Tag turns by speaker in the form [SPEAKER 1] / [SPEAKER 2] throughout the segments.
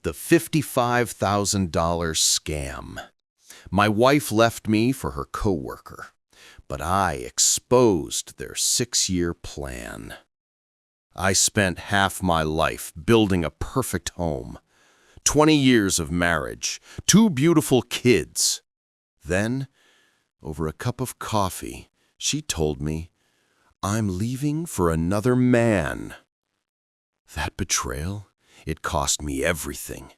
[SPEAKER 1] The $55,000 scam. My wife left me for her coworker, but I exposed their 6-year plan. I spent half my life building a perfect home, 20 years of marriage, 2 beautiful kids. Then, over a cup of coffee, she told me, "I'm leaving for another man." That betrayal, it cost me everything.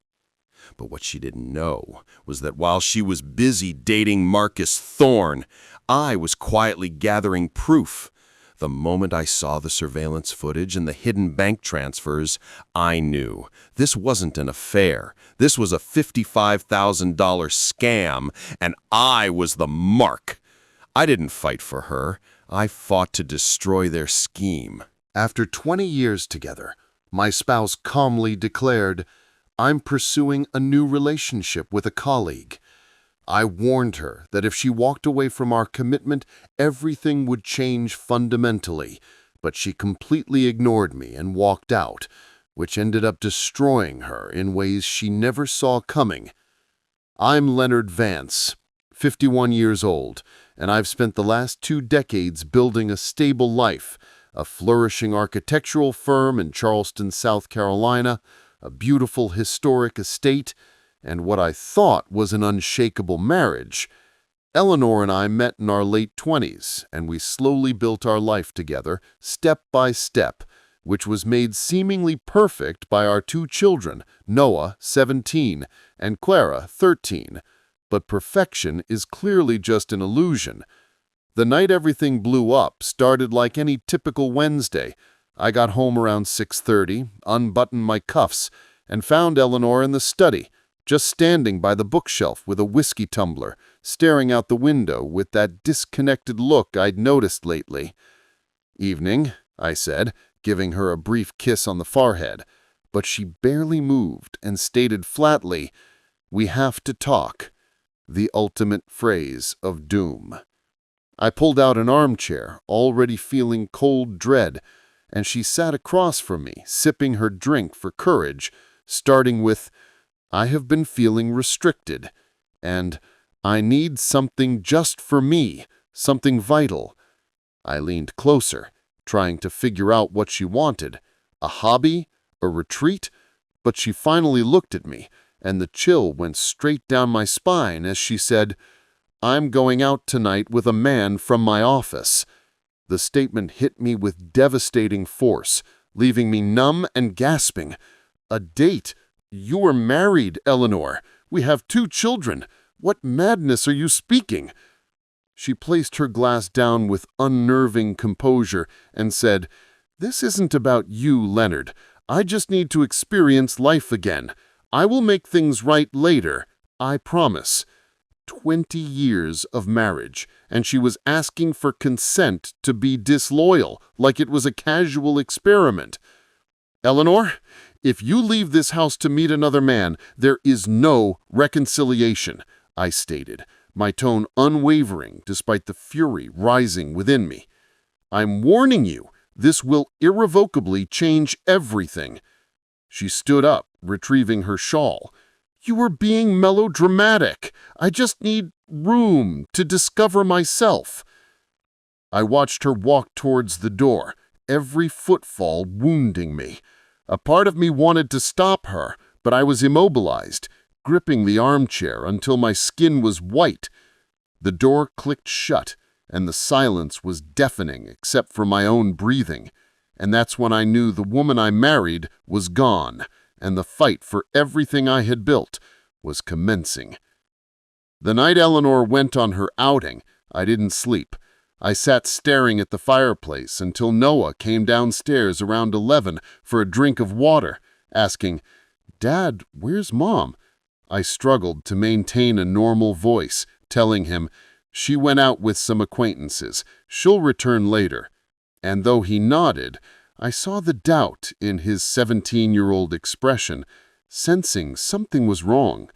[SPEAKER 1] But what she didn't know was that while she was busy dating Marcus Thorne, I was quietly gathering proof. The moment I saw the surveillance footage and the hidden bank transfers, I knew this wasn't an affair. This was a $55,000 scam, and I was the mark. I didn't fight for her. I fought to destroy their scheme. After 20 years together, my spouse calmly declared, "I'm pursuing a new relationship with a colleague." I warned her that if she walked away from our commitment, everything would change fundamentally, but she completely ignored me and walked out, which ended up destroying her in ways she never saw coming. I'm Leonard Vance, 51 years old, and I've spent the last 2 decades building a stable life, a flourishing architectural firm in Charleston, South Carolina, a beautiful historic estate, and what I thought was an unshakable marriage. Eleanor and I met in our late 20s, and we slowly built our life together, step by step, which was made seemingly perfect by our 2 children, Noah, 17, and Clara, 13. But perfection is clearly just an illusion. The night everything blew up started like any typical Wednesday. I got home around 6:30, unbuttoned my cuffs, and found Eleanor in the study, just standing by the bookshelf with a whiskey tumbler, staring out the window with that disconnected look I'd noticed lately. "Evening," I said, giving her a brief kiss on the forehead, but she barely moved and stated flatly, "We have to talk," the ultimate phrase of doom. I pulled out an armchair, already feeling cold dread, and she sat across from me, sipping her drink for courage, starting with, "I have been feeling restricted," and "I need something just for me, something vital." I leaned closer, trying to figure out what she wanted, a hobby, a retreat, but she finally looked at me, and the chill went straight down my spine as she said, "I'm going out tonight with a man from my office." The statement hit me with devastating force, leaving me numb and gasping. "A date? You are married, Eleanor. We have 2 children. What madness are you speaking?" She placed her glass down with unnerving composure and said, "This isn't about you, Leonard. I just need to experience life again. I will make things right later, I promise." 20 years of marriage, and she was asking for consent to be disloyal, like it was a casual experiment. "Eleanor, if you leave this house to meet another man, there is no reconciliation," I stated, my tone unwavering despite the fury rising within me. "I'm warning you, this will irrevocably change everything." She stood up, retrieving her shawl. "You are being melodramatic. I just need room to discover myself." I watched her walk towards the door, every footfall wounding me. A part of me wanted to stop her, but I was immobilized, gripping the armchair until my skin was white. The door clicked shut, and the silence was deafening except for my own breathing. And that's when I knew the woman I married was gone, and the fight for everything I had built was commencing. The night Eleanor went on her outing, I didn't sleep. I sat staring at the fireplace until Noah came downstairs around 11 for a drink of water, asking, "Dad, where's Mom?" I struggled to maintain a normal voice, telling him, "She went out with some acquaintances. She'll return later." And though he nodded, I saw the doubt in his 17-year-old expression, sensing something was wrong.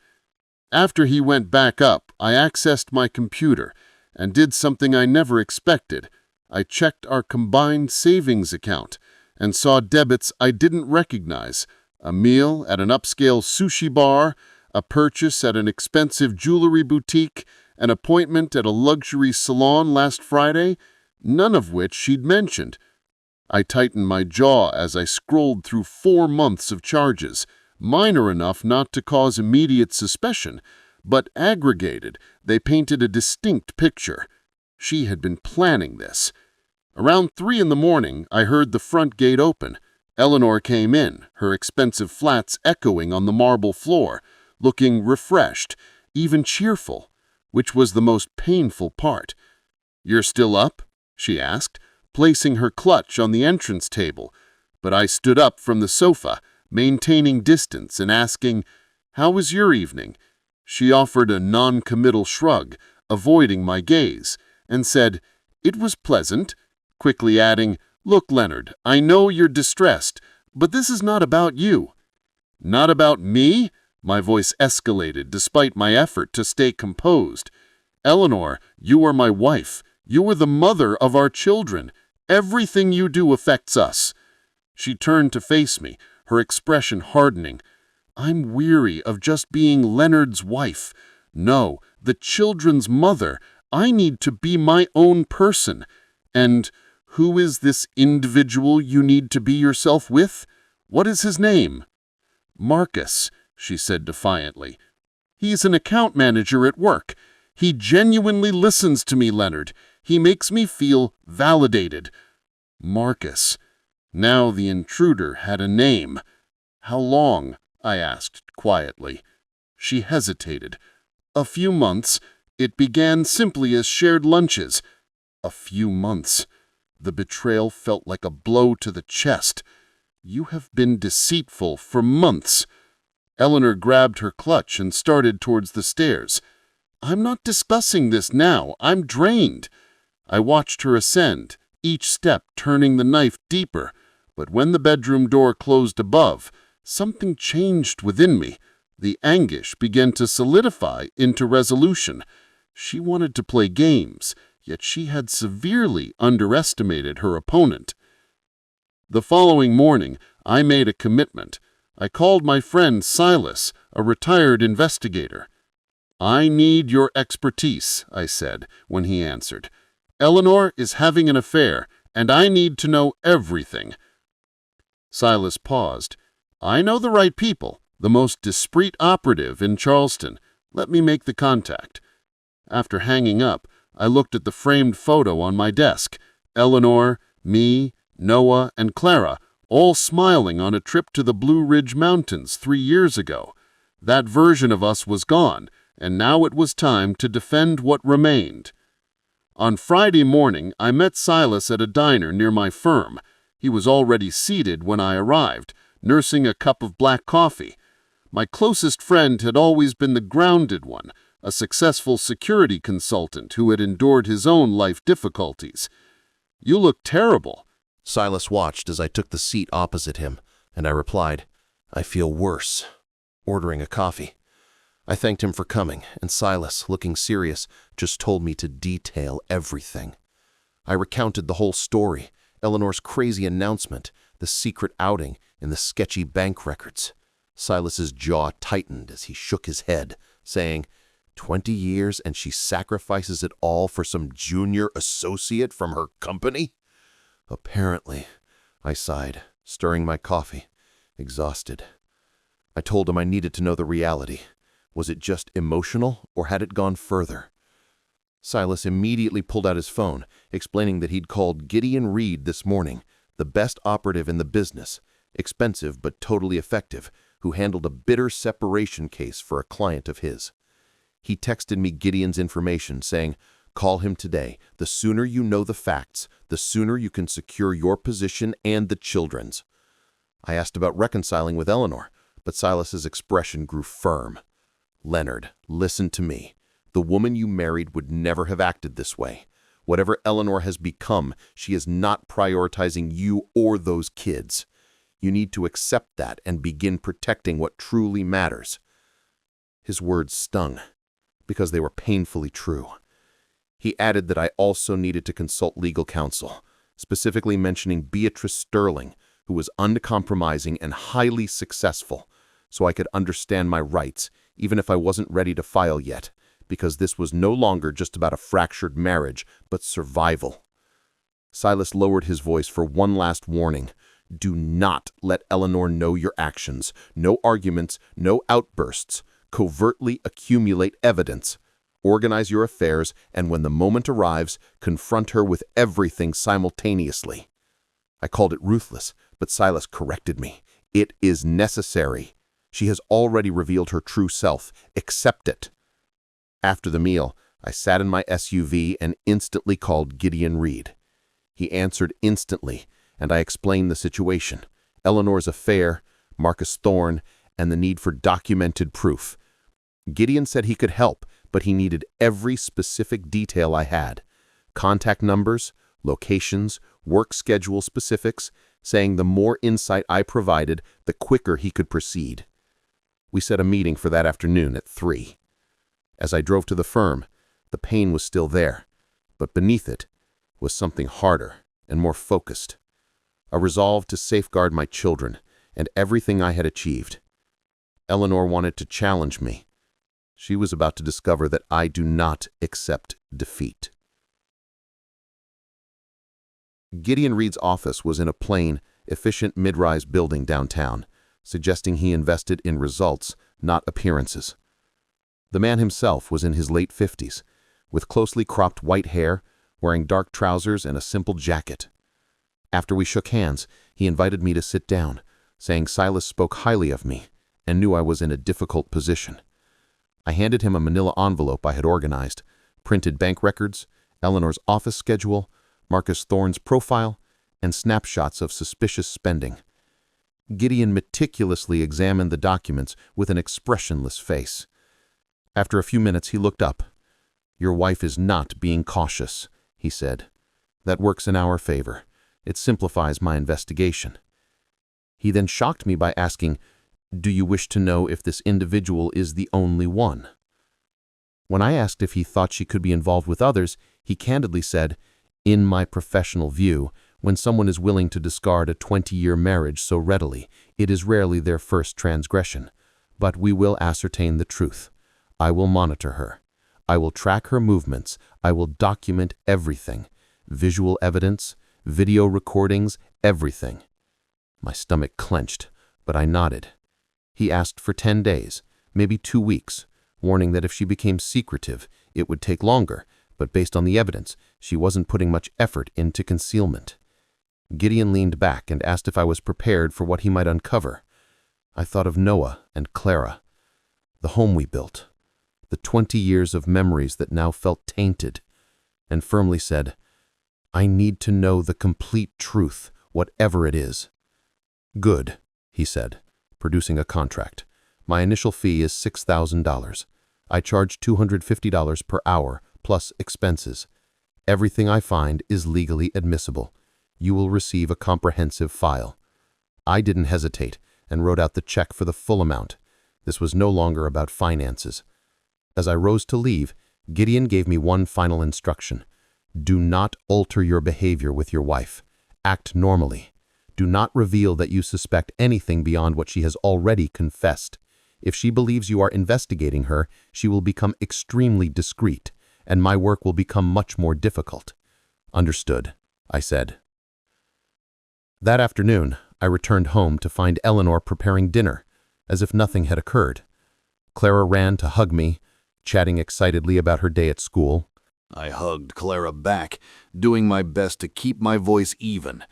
[SPEAKER 1] After he went back up, I accessed my computer and did something I never expected. I checked our combined savings account and saw debits I didn't recognize,
[SPEAKER 2] A meal at an upscale sushi bar, a purchase at an expensive jewelry boutique, an appointment at a luxury salon last Friday, none of which she'd mentioned. I tightened my jaw as I scrolled through 4 months of charges, minor enough not to cause immediate suspicion, but aggregated, they painted a distinct picture. She had been planning this. Around 3 in the morning, I heard the front gate open. Eleanor came in, her expensive flats echoing on the marble floor, looking refreshed, even cheerful, which was the most painful part. "You're still up?" she asked, placing her clutch on the entrance table, but I stood up from the sofa, maintaining distance and asking, "How was your evening?" She offered a non-committal shrug, avoiding my gaze, and said, "It was pleasant," quickly adding, "Look, Leonard, I know you're distressed, but this is not about you." "Not about me?" My voice escalated despite my effort to stay composed. "Eleanor, you are my wife. You are the mother of our children. Everything you do affects us." She turned to face me, her expression hardening. "I'm weary of just being Leonard's wife. No, the children's mother. I need to be my own person. And who is this individual you need to be yourself with? What is his name?" "Marcus," she said defiantly. "He's an account manager at work. He genuinely listens to me, Leonard. He makes me feel validated." Marcus. Now the intruder had a name. "How long?" I asked quietly. She hesitated. "A few months. It began simply as shared lunches." A few months. The betrayal felt like a blow to the chest. "You have been deceitful for months." Eleanor grabbed her clutch and started towards the stairs. "I'm not discussing this now. I'm drained." I watched her ascend, each step turning the knife deeper, but when the bedroom door closed above, something changed within me. The anguish began to solidify into resolution. She wanted to play games, yet she had severely underestimated her opponent. The following morning, I made a commitment. I called my friend Silas, a retired investigator. "I need your expertise," I said when he answered. "Eleanor is having an affair, and I need to know everything." Silas paused. "I know the right people, the most discreet operative in Charleston. Let me make the contact." After hanging up, I looked at the framed photo on my desk. Eleanor, me, Noah, and Clara, all smiling on a trip to the Blue Ridge Mountains 3 years ago. That version of us was gone, and now it was time to defend what remained. On Friday morning, I met Silas at a diner near my firm. He was already seated when I arrived, nursing a cup of black coffee. My closest friend had always been the grounded one, a successful security consultant who had endured his own life difficulties. "You look terrible."
[SPEAKER 1] Silas watched as I took the seat opposite him, and I replied, "I feel worse," ordering a coffee. I thanked him for coming, and Silas, looking serious, just told me to detail everything. I recounted the whole story, Eleanor's crazy announcement, the secret outing, and the sketchy bank records. Silas's jaw tightened as he shook his head, saying, 20 years and she sacrifices it all for some junior associate from her company? Apparently, I sighed, stirring my coffee, exhausted. I told him I needed to know the reality. Was it just emotional, or had it gone further? Silas immediately pulled out his phone, explaining that he'd called Gideon Reed this morning, the best operative in the business, expensive but totally effective, who handled a bitter separation case for a client of his. He texted me Gideon's information, saying, "Call him today. The sooner you know the facts, the sooner you can secure your position and the children's." I asked about reconciling with Eleanor, but Silas's expression grew firm. "Leonard, listen to me. The woman you married would never have acted this way. Whatever Eleanor has become, she is not prioritizing you or those kids. You need to accept that and begin protecting what truly matters." His words stung, because they were painfully true. He added that I also needed to consult legal counsel, specifically mentioning Beatrice Sterling,
[SPEAKER 3] who was uncompromising and highly successful, so I could understand my rights, even if I wasn't ready to file yet, because this was no longer just about a fractured marriage, but survival. Silas lowered his voice for one last warning. Do not let Eleanor know your actions. No arguments, no outbursts. Covertly accumulate evidence. Organize your affairs, and when the moment arrives, confront her with everything simultaneously. I called it ruthless, but Silas corrected me. It is necessary. She has already revealed her true self. Accept it. After the meal, I sat in my SUV and instantly called Gideon Reed. He answered instantly, and I explained the situation, Eleanor's affair, Marcus Thorne, and the need for documented proof. Gideon said he could help, but he needed every specific detail I had. Contact numbers, locations, work schedule specifics, saying the more insight I provided, the quicker he could proceed. We set a meeting for that afternoon at 3. As I drove to the firm, the pain was still there, but beneath it was something harder and more focused. A resolve to safeguard my children and everything I had achieved. Eleanor wanted to challenge me. She was about to discover that I do not accept defeat. Gideon Reed's office was in a plain, efficient mid-rise building downtown, suggesting he invested in results, not appearances. The man himself was in his late 50s, with closely cropped white hair, wearing dark trousers and a simple jacket. After we shook hands, he invited me to sit down, saying Silas spoke highly of me and knew I was in a difficult position. I handed him a manila envelope I had organized, printed bank records, Eleanor's office schedule, Marcus Thorne's profile, and snapshots of suspicious spending. Gideon meticulously examined the documents with an expressionless face. After a few minutes, he looked up. "Your wife is not being cautious," he said. "That works in our favor. It simplifies my investigation." He then shocked me by asking, "Do you wish to know if this individual is the only one?" When I asked if he thought she could be involved with others, he candidly said, "In my professional view, when someone is willing to discard a 20-year marriage so readily, it is rarely their first transgression. But we will ascertain the truth. I will monitor her. I will track her movements. I will document everything. Visual evidence, video recordings, everything." My stomach clenched, but I nodded. He asked for 10 days, maybe 2 weeks, warning that if she became secretive, it would take longer, but based on the evidence, she wasn't putting much effort into concealment. Gideon leaned back and asked if I was prepared for what he might uncover. I thought of Noah and Clara, the home we built, the 20 years of memories that now felt tainted, and firmly said, "I need to know the complete truth, whatever it is." "Good," he said, producing a contract. "My initial fee is $6,000. I charge $250 per hour, plus expenses. Everything I find is legally admissible. You will receive a comprehensive file." I didn't hesitate and wrote out the check for the full amount. This was no longer about finances. As I rose to leave, Gideon gave me one final instruction. Do not alter your behavior with your wife. Act normally. Do not reveal that you suspect anything beyond what she has already confessed. If she believes you are investigating her, she will become extremely discreet, and my work will become much more difficult. "Understood," I said. That afternoon, I returned home to find Eleanor preparing dinner, as if nothing had occurred. Clara ran to hug me, chatting excitedly about her day at school.
[SPEAKER 1] I hugged Clara back, doing my best to keep my voice even,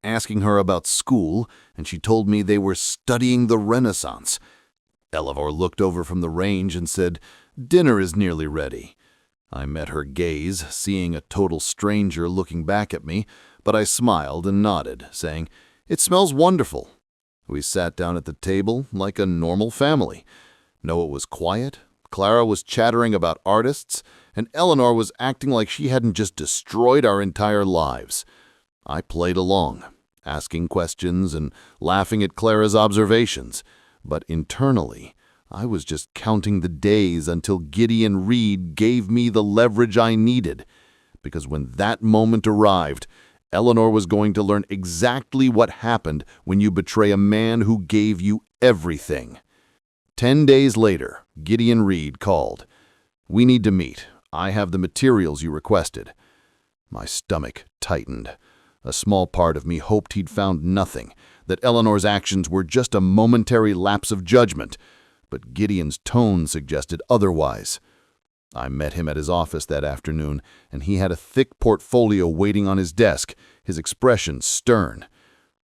[SPEAKER 1] asking her about school, and she told me they were studying the Renaissance. Eleanor looked over from the range and said, "Dinner is nearly ready." I met her gaze, seeing a total stranger looking back at me, but I smiled and nodded, saying, "It smells wonderful." We sat down at the table like a normal family. Noah was quiet, Clara was chattering about artists, and Eleanor was acting like she hadn't just destroyed our entire lives. I played along, asking questions and laughing at Clara's observations, but internally, I was just counting the days until Gideon Reed gave me the leverage I needed, because when that moment arrived,
[SPEAKER 3] Eleanor was going to learn exactly what happened when you betray a man who gave you everything. 10 days later, Gideon Reed called. "We need to meet. I have the materials you requested." My stomach tightened. A small part of me hoped he'd found nothing, that Eleanor's actions were just a momentary lapse of judgment, but Gideon's tone suggested otherwise. I met him at his office that afternoon, and he had a thick portfolio waiting on his desk, his expression stern.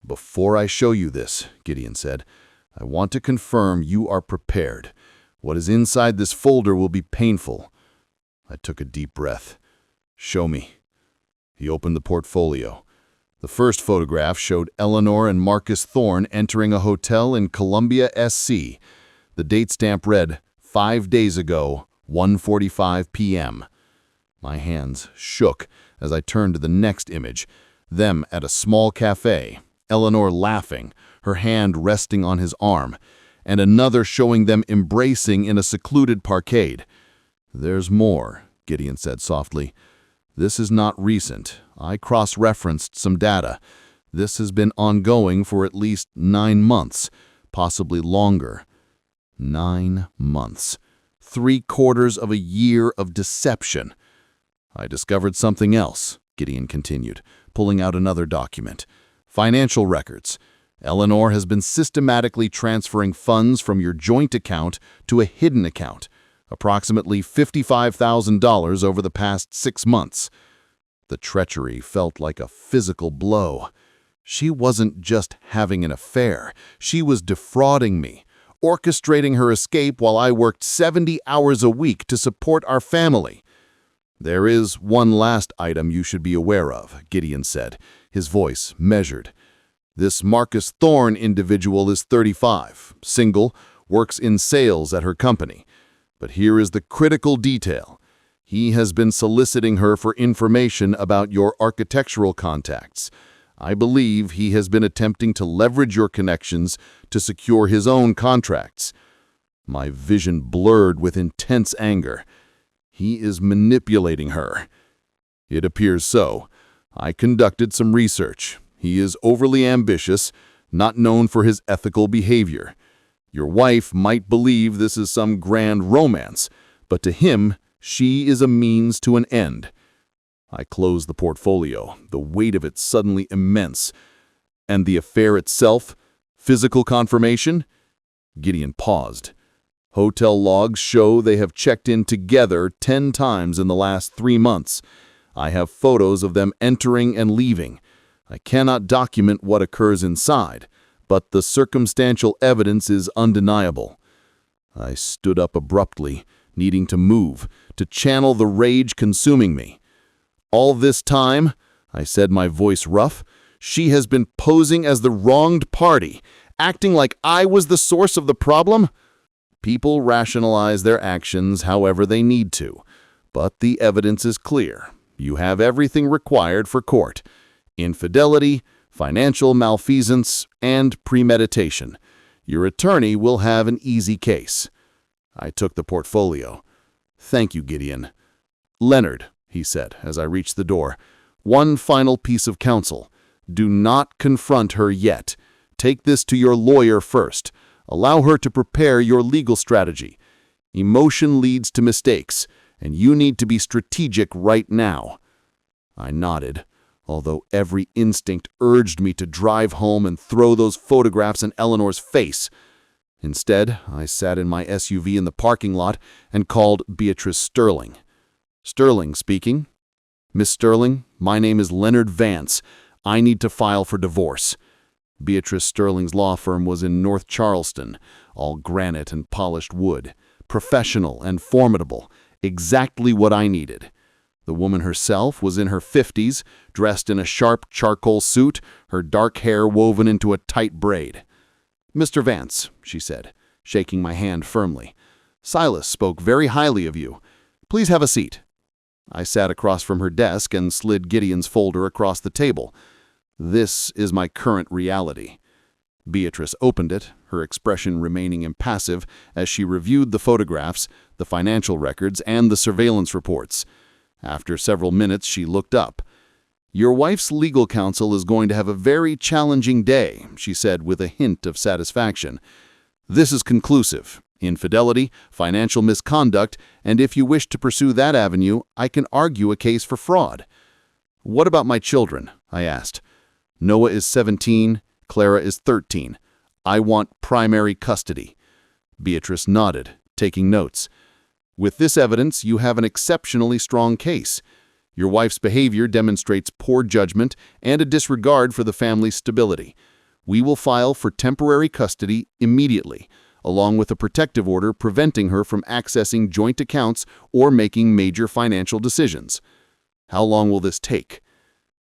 [SPEAKER 3] "Before I show you this," Gideon said, "I want to confirm you are prepared. What is inside this folder will be painful." I took a deep breath. "Show me." He opened the portfolio. The first photograph showed Eleanor and Marcus Thorne entering a hotel in Columbia, SC. The date stamp read, 5 days ago, 1:45 p.m. My hands shook as I turned to the next image, them at a small cafe, Eleanor laughing, her hand resting on his arm, and another showing them embracing in a secluded parkade. "There's more," Gideon said softly. "This is not recent. I cross-referenced some data. This has been ongoing for at least 9 months, possibly longer." 9 months. 3/4 of a year of deception. "I discovered something else," Gideon continued, pulling out another document. "Financial records. Eleanor has been systematically transferring funds from your joint account to a hidden account, approximately $55,000 over the past 6 months. The treachery felt like a physical blow. She wasn't just having an affair. She was defrauding me, orchestrating her escape while I worked 70 hours a week to support our family. "There is one last item you should be aware of," Gideon said, his voice measured. "This Marcus Thorne individual is 35, single, works in sales at her company. But here is the critical detail. He has been soliciting her for information about your architectural contacts. I believe he has been attempting to leverage your connections to secure his own contracts." My vision blurred with intense anger. "He is manipulating her." "It appears so. I conducted some research. He is overly ambitious, not known for his ethical behavior. Your wife might believe this is some grand romance, but to him, she is a means to an end." I closed the portfolio, the weight of it suddenly immense. "And the affair itself? Physical confirmation?" Gideon paused. "Hotel logs show they have checked in together 10 times in the last 3 months. I have photos of them entering and leaving. I cannot document what occurs inside, but the circumstantial evidence is undeniable." I stood up abruptly, needing to move, to channel the rage consuming me. "All this time," I said, my voice rough, "she has been posing as the wronged party, acting like I was the source of the problem?" People rationalize their actions however they need to, but the evidence is clear. You have everything required for court: infidelity, financial malfeasance, and premeditation. Your attorney will have an easy case. I took the portfolio. "Thank you, Gideon." "Leonard," he said as I reached the door, "one final piece of counsel. Do not confront her yet. Take this to your lawyer first. Allow her to prepare your legal strategy. Emotion leads to mistakes, and you need to be strategic right now." I nodded, although every instinct urged me to drive home and throw those photographs in Eleanor's face. Instead, I sat in my SUV in the parking lot and called Beatrice Sterling. "Sterling speaking." "Miss Sterling, my name is Leonard Vance. I need to file for divorce." Beatrice Sterling's law firm was in North Charleston, all granite and polished wood, professional and formidable, exactly what I needed. The woman herself was in her 50s, dressed in a sharp charcoal suit, her dark hair woven into a tight braid. "Mr. Vance," she said, shaking my hand firmly, "Silas spoke very highly of you. Please have a seat." I sat across from her desk and slid Gideon's folder across the table. "This is my current reality." Beatrice opened it, her expression remaining impassive as she reviewed the photographs, the financial records, and the surveillance reports. After several minutes, she looked up. "Your wife's legal counsel is going to have a very challenging day," she said with a hint of satisfaction. "This is conclusive. Infidelity, financial misconduct, and if you wish to pursue that avenue, I can argue a case for fraud." "What about my children?" I asked. "Noah is 17, Clara is 13. I want primary custody." Beatrice nodded, taking notes. "With this evidence, you have an exceptionally strong case. Your wife's behavior demonstrates poor judgment and a disregard for the family's stability. We will file for temporary custody immediately, along with a protective order preventing her from accessing joint accounts or making major financial decisions." "How long will this take?"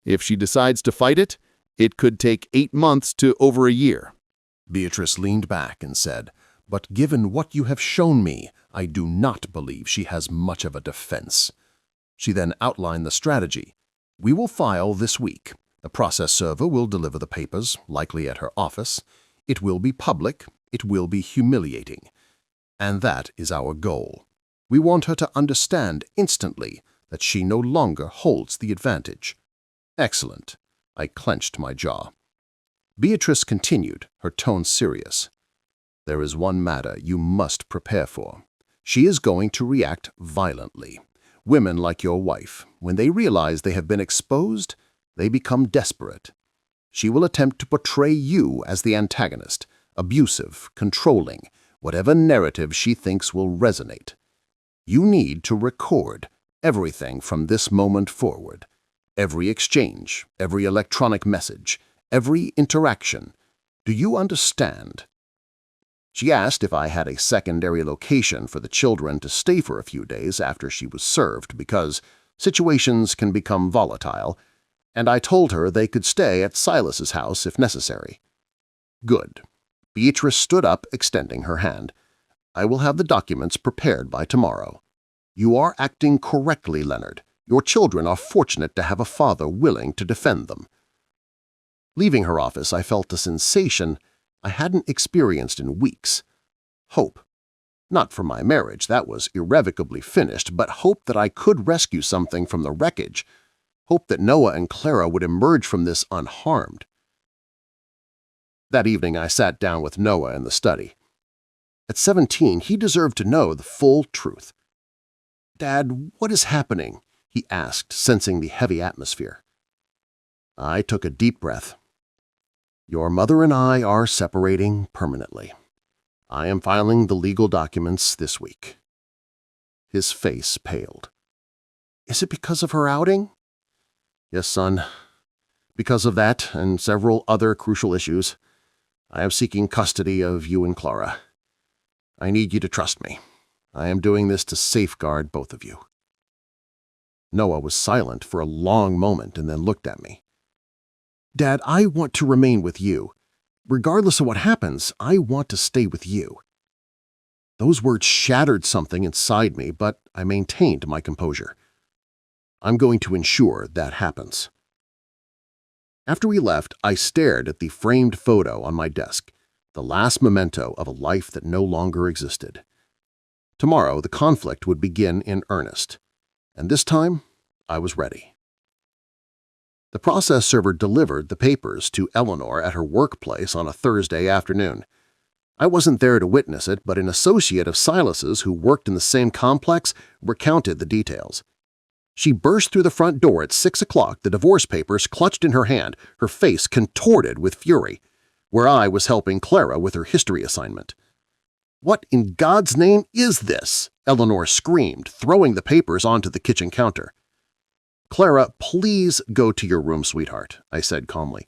[SPEAKER 3] "If she decides to fight it, it could take 8 months to over a year."
[SPEAKER 1] Beatrice leaned back and said, "But given what you have shown me, I do not believe she has much of a defense." She then outlined the strategy. "We will file this week. The process server will deliver the papers, likely at her office. It will be public. It will be humiliating. And that is our goal. We want her to understand instantly that she no longer holds the advantage." "Excellent." I clenched my jaw. Beatrice continued, her tone serious. "There is one matter you must prepare for. She is going to react violently. Women like your wife, when they realize they have been exposed, they become desperate. She will attempt to portray you as the antagonist, abusive, controlling, whatever narrative she thinks will resonate. You need to record everything from this moment forward. Every exchange, every electronic message, every interaction. Do you understand?" She asked if I had a secondary location for the children to stay for a few days after she was served because situations can become volatile, and I told her they could stay at Silas's house if necessary. "Good." Beatrice stood up, extending her hand. "I will have the documents prepared by tomorrow. You are acting correctly, Leonard. Your children are fortunate to have a father willing to defend them." Leaving her office, I felt a sensation I hadn't experienced in weeks. Hope. Not for my marriage, that was irrevocably finished, but hope that I could rescue something from the wreckage. Hope that Noah and Clara would emerge from this unharmed. That evening I sat down with Noah in the study. At 17, he deserved to know the full truth. "Dad, what is happening?" he asked, sensing the heavy atmosphere. I took a deep breath. "Your mother and I are separating permanently. I am filing the legal documents this week." His face paled. "Is it because of her outing?" "Yes, son. Because of that and several other crucial issues, I am seeking custody of you and Clara. I need you to trust me. I am doing this to safeguard both of you." Noah was silent for a long moment and then looked at me. "Dad, I want to remain with you. Regardless of what happens, I want to stay with you." Those words shattered something inside me, but I maintained my composure. "I'm going to ensure that happens." After we left, I stared at the framed photo on my desk, the last memento of a life that no longer existed. Tomorrow, the conflict would begin in earnest, and this time, I was ready. The process server delivered the papers to Eleanor at her workplace on a Thursday afternoon. I wasn't there to witness it, but an associate of Silas's who worked in the same complex recounted the details. She burst through the front door at 6 o'clock, the divorce papers clutched in her hand, her face contorted with fury, where I was helping Clara with her history assignment. "What in God's name is this?" Eleanor screamed, throwing the papers onto the kitchen counter. "Clara, please go to your room, sweetheart," I said calmly.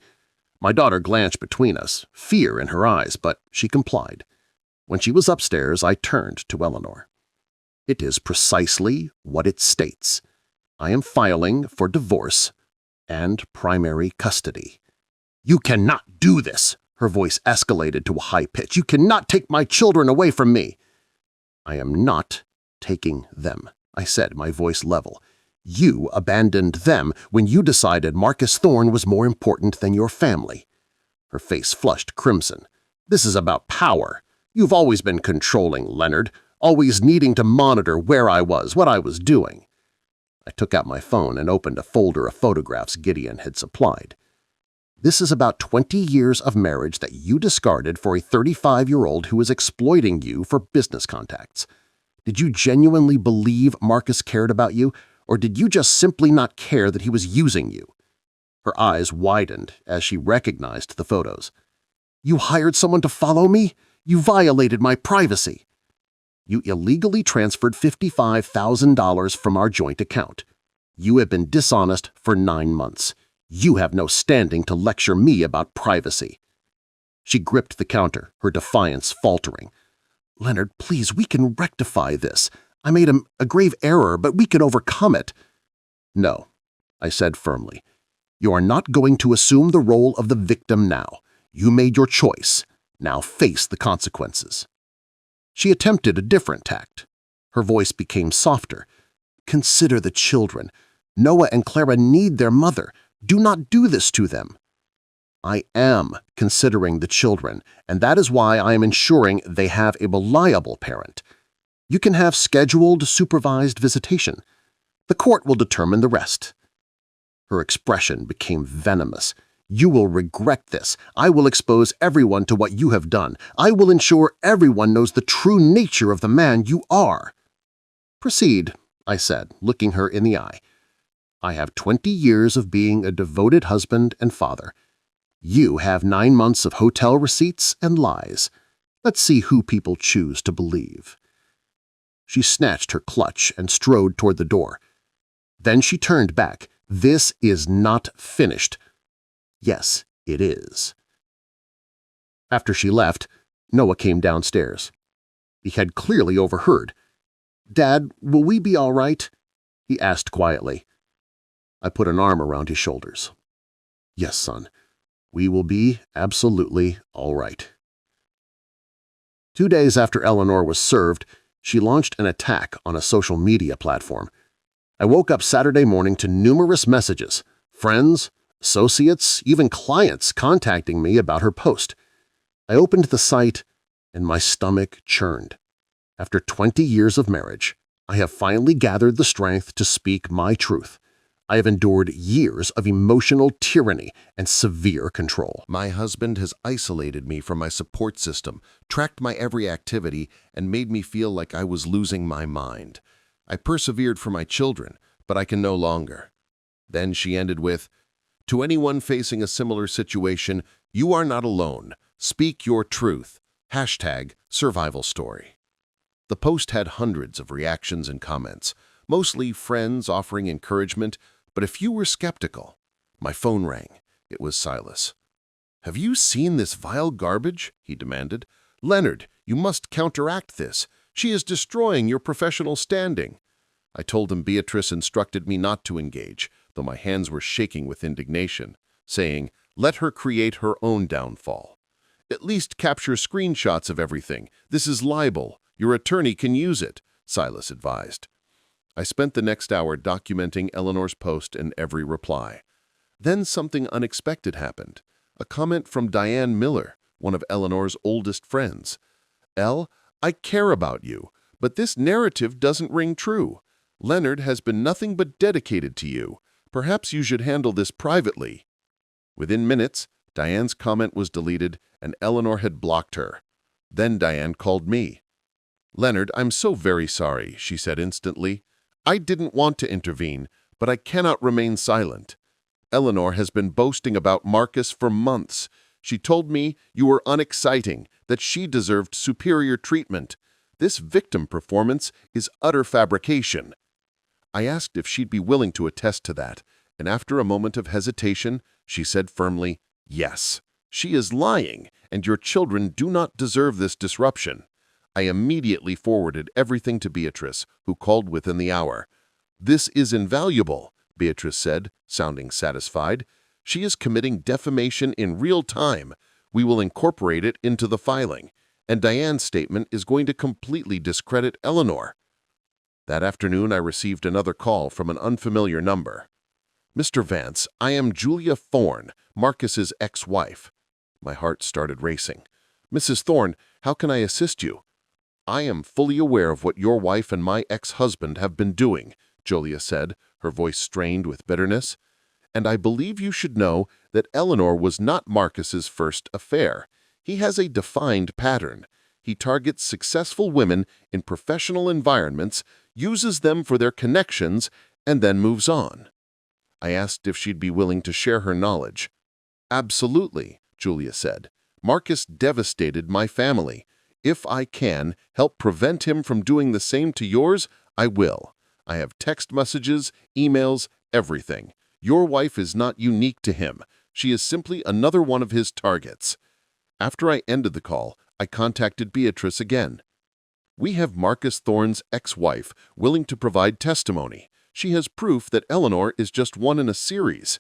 [SPEAKER 1] My daughter glanced between us, fear in her eyes, but she complied. When she was upstairs, I turned to Eleanor. "It is precisely what it states. I am filing for divorce and primary custody." "You cannot do this!" Her voice escalated to a high pitch. "You cannot take my children away from me!" "I am not taking them," I said, my voice level. "You abandoned them when you decided Marcus Thorne was more important than your family." Her face flushed crimson. "This is about power. You've always been controlling, Leonard, always needing to monitor where I was, what I was doing."
[SPEAKER 4] I took out my phone and opened a folder of photographs Gideon had supplied. This is about 20 years of marriage that you discarded for a 35-year-old who is exploiting you for business contacts. Did you genuinely believe Marcus cared about you, or did you just simply not care that he was using you? Her eyes widened as she recognized the photos. You hired someone to follow me? You violated my privacy. You illegally transferred $55,000 from our joint account. You have been dishonest for 9 months. You have no standing to lecture me about privacy. She gripped the counter, her defiance faltering. Leonard, please, we can rectify this. I made a grave error, but we can overcome it. No, I said firmly. You are not going to assume the role of the victim now. You made your choice. Now face the consequences. She attempted a different tact. Her voice became softer. Consider the children. Noah and Clara need their mother. Do not do this to them. I am considering the children, and that is why I am ensuring they have a reliable parent. You can have scheduled, supervised visitation. The court will determine the rest. Her expression became venomous. You will regret this. I will expose everyone to what you have done. I will ensure everyone knows the true nature of the man you are. Proceed, I said, looking her in the eye. I have 20 years of being a devoted husband and father. You have 9 months of hotel receipts and lies. Let's see who people choose to believe. She snatched her clutch and strode toward the door. Then she turned back. This is not finished. Yes, it is. After she left, Noah came downstairs. He had clearly overheard. Dad, will we be all right? He asked quietly. I put an arm around his shoulders. Yes, son, we will be absolutely all right. 2 days after Eleanor was served, she launched an attack on a social media platform. I woke up Saturday morning to numerous messages, friends, associates, even clients contacting me about her post. I opened the site and my stomach churned. After 20 years of marriage, I have finally gathered the strength to speak my truth. I have endured years of emotional tyranny and severe control.
[SPEAKER 1] My husband has isolated me from my support system, tracked my every activity, and made me feel like I was losing my mind. I persevered for my children, but I can no longer. Then she ended with, To anyone facing a similar situation, you are not alone. Speak your truth. #survivalstory. The post had hundreds of reactions and comments, mostly friends offering encouragement, but a few were skeptical. My phone rang. It was Silas. Have you seen this vile garbage? He demanded. Leonard, you must counteract this. She is destroying your professional standing. I told him Beatrice instructed me not to engage, though my hands were shaking with indignation, saying, let her create her own downfall. At least capture screenshots of everything. This is libel. Your attorney can use it, Silas advised. I spent the next hour documenting Eleanor's post and every reply. Then something unexpected happened. A comment from Diane Miller, one of Eleanor's oldest friends. Elle, I care about you, but this narrative doesn't ring true. Leonard has been nothing but dedicated to you. Perhaps you should handle this privately. Within minutes, Diane's comment was deleted and Eleanor had blocked her. Then Diane called me. Leonard, I'm so very sorry, she said instantly. I didn't want to intervene, but I cannot remain silent. Eleanor has been boasting about Marcus for months. She told me you were unexciting, that she deserved superior treatment. This victim performance is utter fabrication. I asked if she'd be willing to attest to that, and after a moment of hesitation, she said firmly, yes, she is lying, and your children do not deserve this disruption. I immediately forwarded everything to Beatrice, who called within the hour. This is invaluable, Beatrice said, sounding satisfied. She is committing defamation in real time. We will incorporate it into the filing, and Diane's statement is going to completely discredit Eleanor. That afternoon, I received another call from an unfamiliar number. Mr. Vance, I am Julia Thorne, Marcus's ex-wife. My heart started racing. Mrs. Thorne, how can I assist you? I am fully aware of what your wife and my ex-husband have been doing.
[SPEAKER 2] Julia said, her voice strained with bitterness. "And I believe you should know that Eleanor was not Marcus's first affair. He has a defined pattern. He targets successful women in professional environments, uses them for their connections, and then moves on." I asked if she'd be willing to share her knowledge. "Absolutely," Julia said. "Marcus devastated my family. If I can help prevent him from doing the same to yours, I will. I have text messages, emails, everything. Your wife is not unique to him. She is simply another one of his targets." After I ended the call, I contacted Beatrice again. "We have Marcus Thorne's ex-wife willing to provide testimony. She has proof that Eleanor is just one in a series."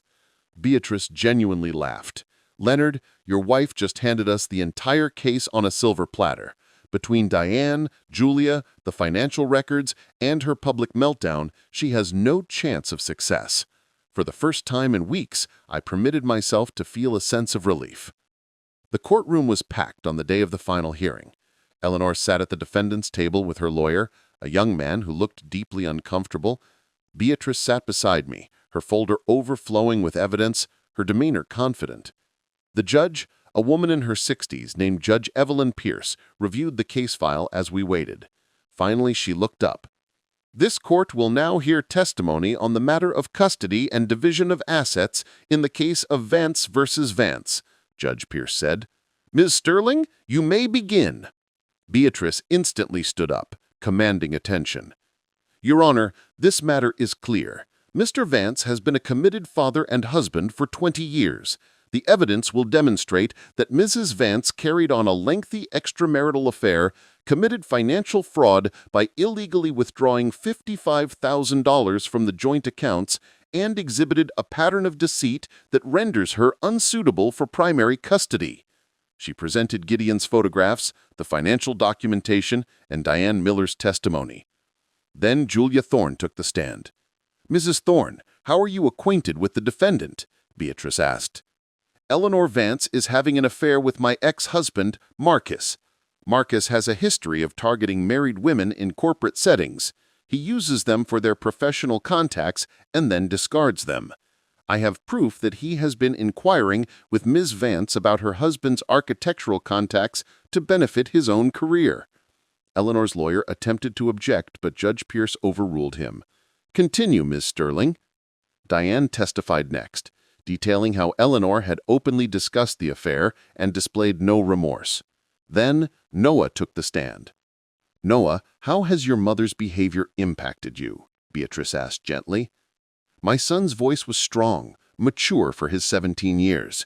[SPEAKER 2] Beatrice genuinely laughed. "Leonard, your wife just handed us the entire case on a silver platter. Between Diane, Julia, the financial records, and her public meltdown, she has no chance of success." For the first time in weeks, I permitted myself to feel a sense of relief. The courtroom was packed on the day of the final hearing. Eleanor sat at the defendant's table with her lawyer, a young man who looked deeply uncomfortable. Beatrice sat beside me, her folder overflowing with evidence, her demeanor confident. The judge, a woman in her 60s named Judge Evelyn Pierce, reviewed the case file as we waited. Finally, she looked up. "This court will now hear testimony on the matter of custody and division of assets in the case of Vance versus Vance," Judge Pierce said. "Ms. Sterling, you may begin." Beatrice instantly stood up, commanding attention. "Your Honor, this matter is clear. Mr. Vance has been a committed father and husband for 20 years. The evidence will demonstrate that Mrs. Vance carried on a lengthy extramarital affair, committed financial fraud by illegally withdrawing $55,000 from the joint accounts, and exhibited a pattern of deceit that renders her unsuitable for primary custody." She presented Gideon's photographs, the financial documentation, and Diane Miller's testimony. Then Julia Thorne took the stand. "Mrs. Thorne, how are you acquainted with the defendant?" Beatrice asked. "Eleanor Vance is having an affair with my ex-husband, Marcus. Marcus has a history of targeting married women in corporate settings. He uses them for their professional contacts and then discards them. I have proof that he has been inquiring with Ms. Vance about her husband's architectural contacts to benefit his own career." Eleanor's lawyer attempted to object, but Judge Pierce overruled him. "Continue, Ms. Sterling." Diane testified next, detailing how Eleanor had openly discussed the affair and displayed no remorse. Then Noah took the stand. "Noah, how has your mother's behavior impacted you?" Beatrice asked gently. My son's voice was strong, mature for his 17 years.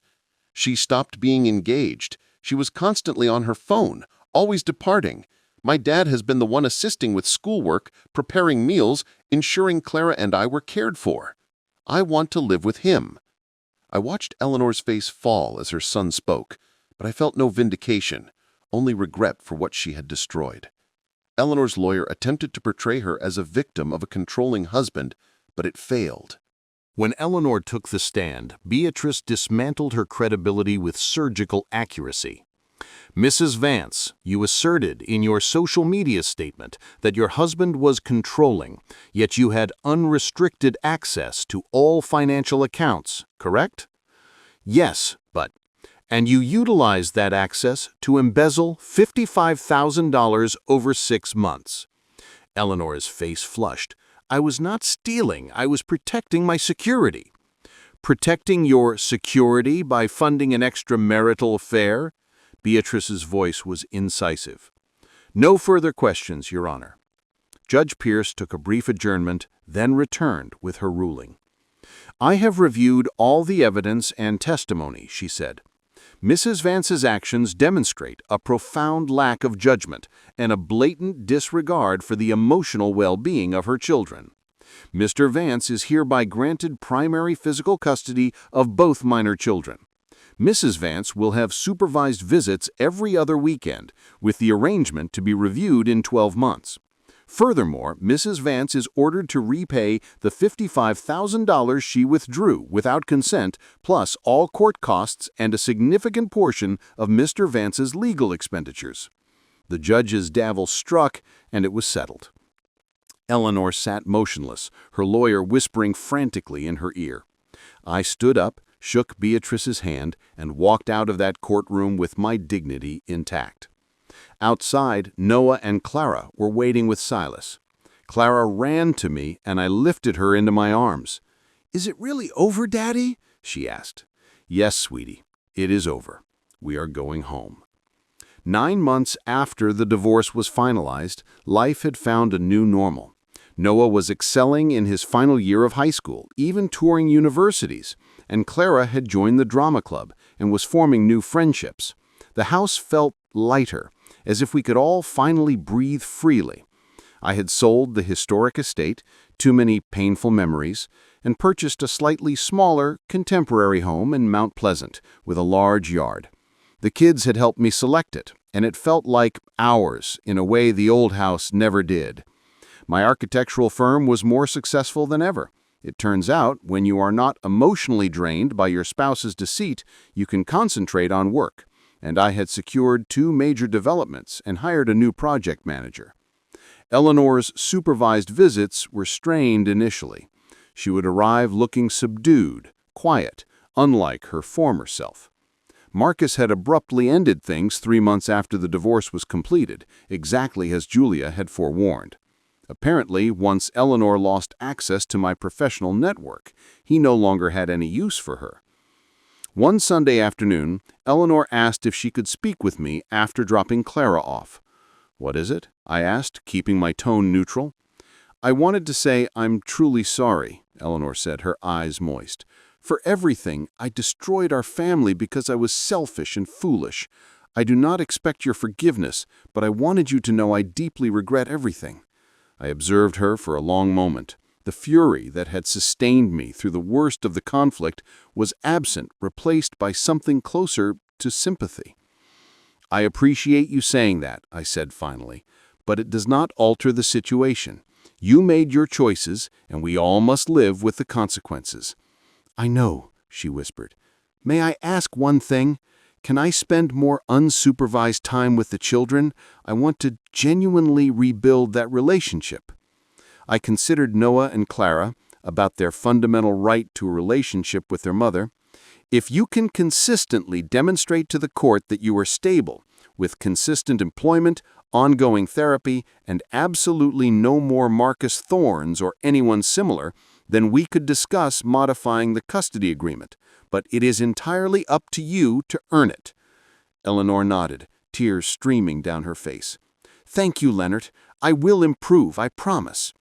[SPEAKER 2] "She stopped being engaged. She was constantly on her phone, always departing. My dad has been the one assisting with schoolwork, preparing meals, ensuring Clara and I were cared for. I want to live with him." I watched Eleanor's face fall as her son spoke, but I felt no vindication, only regret for what she had destroyed. Eleanor's lawyer attempted to portray her as a victim of a controlling husband, but it failed. When Eleanor took the stand, Beatrice dismantled her credibility with surgical accuracy. "Mrs. Vance, you asserted in your social media statement that your husband was controlling, yet you had unrestricted access to all financial accounts, correct?" "Yes, and you utilized that access to embezzle $55,000 over 6 months." Eleanor's face flushed. "I was not stealing, I was protecting my security." "Protecting your security by funding an extramarital affair?" Beatrice's voice was incisive. "No further questions, Your Honor." Judge Pierce took a brief adjournment, then returned with her ruling. "I have reviewed all the evidence and testimony," she said. "Mrs. Vance's actions demonstrate a profound lack of judgment and a blatant disregard for the emotional well-being of her children. Mr. Vance is hereby granted primary physical custody of both minor children. Mrs. Vance will have supervised visits every other weekend, with the arrangement to be reviewed in 12 months. Furthermore, Mrs. Vance is ordered to repay the $55,000 she withdrew without consent, plus all court costs and a significant portion of Mr. Vance's legal expenditures." The judge's gavel struck, and it was settled.
[SPEAKER 3] Eleanor sat motionless, her lawyer whispering frantically in her ear. I stood up, shook Beatrice's hand, and walked out of that courtroom with my dignity intact. Outside, Noah and Clara were waiting with Silas. Clara ran to me, and I lifted her into my arms. "Is it really over, Daddy?" she asked. "Yes, sweetie, it is over. We are going home." 9 months after the divorce was finalized, life had found a new normal. Noah was excelling in his final year of high school, even touring universities, and Clara had joined the drama club and was forming new friendships. The house felt lighter, as if we could all finally breathe freely. I had sold the historic estate, too many painful memories, and purchased a slightly smaller, contemporary home in Mount Pleasant with a large yard. The kids had helped me select it, and it felt like ours in a way the old house never did. My architectural firm was more successful than ever. It turns out, when you are not emotionally drained by your spouse's deceit, you can concentrate on work, and I had secured 2 major developments and hired a new project manager. Eleanor's supervised visits were strained initially. She would arrive looking subdued, quiet, unlike her former self. Marcus had abruptly ended things 3 months after the divorce was completed, exactly as Julia had forewarned. Apparently, once Eleanor lost access to my professional network, he no longer had any use for her. One Sunday afternoon, Eleanor asked if she could speak with me after dropping Clara off. "What is it?" I asked, keeping my tone neutral. "I wanted to say I'm truly sorry," Eleanor said, her eyes moist. "For everything, I destroyed our family because I was selfish and foolish. I do not expect your forgiveness, but I wanted you to know I deeply regret everything." I observed her for a long moment. The fury that had sustained me through the worst of the conflict was absent, replaced by something closer to sympathy. "I appreciate you saying that," I said finally, "but it does not alter the situation. You made your choices, and we all must live with the consequences." "I know," she whispered. "May I ask one thing? Can I spend more unsupervised time with the children? I want to genuinely rebuild that relationship." I considered Noah and Clara, about their fundamental right to a relationship with their mother. If you can consistently demonstrate to the court that you are stable, with consistent employment, ongoing therapy, and absolutely no more Marcus Thorns or anyone similar, then we could discuss modifying the custody agreement, but it is entirely up to you to earn it. Eleanor nodded, tears streaming down her face. "Thank you, Leonard. I will improve, I promise."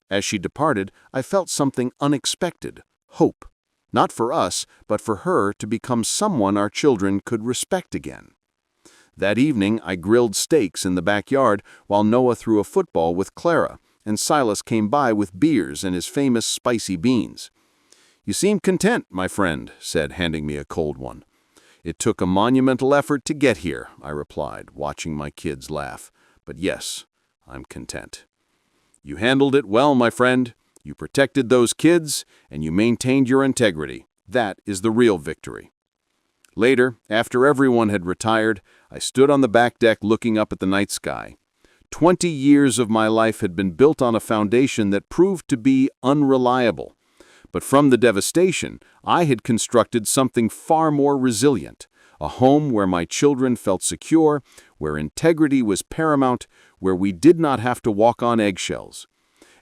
[SPEAKER 3] As she departed, I felt something unexpected, hope. Not for us, but for her to become someone our children could respect again. That evening, I grilled steaks in the backyard while Noah threw a football with Clara, and Silas came by with beers and his famous spicy beans. "You seem content, my friend," said, handing me a cold one. "It took a monumental effort to get here," I replied, watching my kids laugh. "But yes, I'm content." "You handled it well, my friend. You protected those kids, and you maintained your integrity. That is the real victory." Later, after everyone had retired, I stood on the back deck looking up at the night sky. 20 years of my life had been built on a foundation that proved to be unreliable. But from the devastation, I had constructed something far more resilient, a home where my children felt secure, where integrity was paramount, where we did not have to walk on eggshells.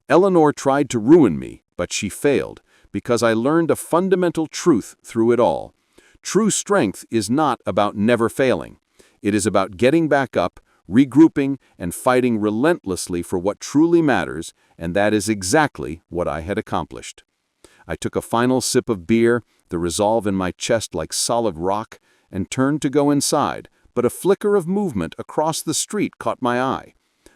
[SPEAKER 3] Eleanor tried to ruin me, but she failed, because I learned a fundamental truth through it all. True strength is not about never failing. It is about getting back up, regrouping, and fighting relentlessly for what truly matters, and that is exactly what I had accomplished. I took a final sip of beer, the resolve in my chest like solid rock, and turned to go inside, but a flicker of movement across the street caught my eye.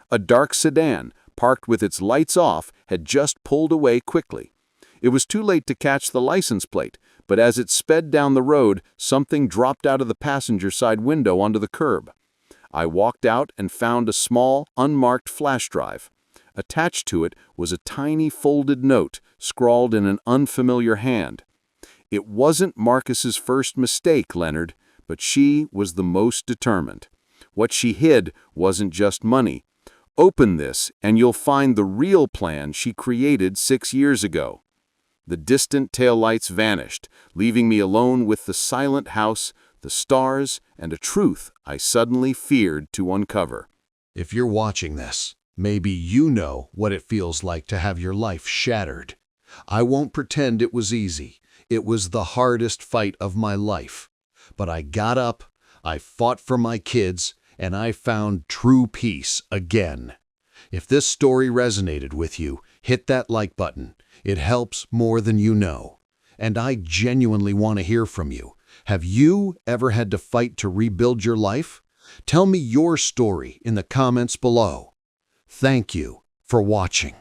[SPEAKER 3] A dark sedan, parked with its lights off, had just pulled away quickly. It was too late to catch the license plate, but as it sped down the road, something dropped out of the passenger side window onto the curb. I walked out and found a small, unmarked flash drive. Attached to it was a tiny folded note, scrawled in an unfamiliar hand. It wasn't Marcus's first mistake, Leonard, but she was the most determined. What she hid wasn't just money.
[SPEAKER 5] Open this and you'll find the real plan she created 6 years ago. The distant taillights vanished, leaving me alone with the silent house, the stars, and a truth I suddenly feared to uncover.
[SPEAKER 6] If you're watching this, maybe you know what it feels like to have your life shattered. I won't pretend it was easy. It was the hardest fight of my life. But I got up, I fought for my kids, and I found true peace again. If this story resonated with you, hit that like button. It helps more than you know. And I genuinely want to hear from you. Have you ever had to fight to rebuild your life? Tell me your story in the comments below. Thank you for watching.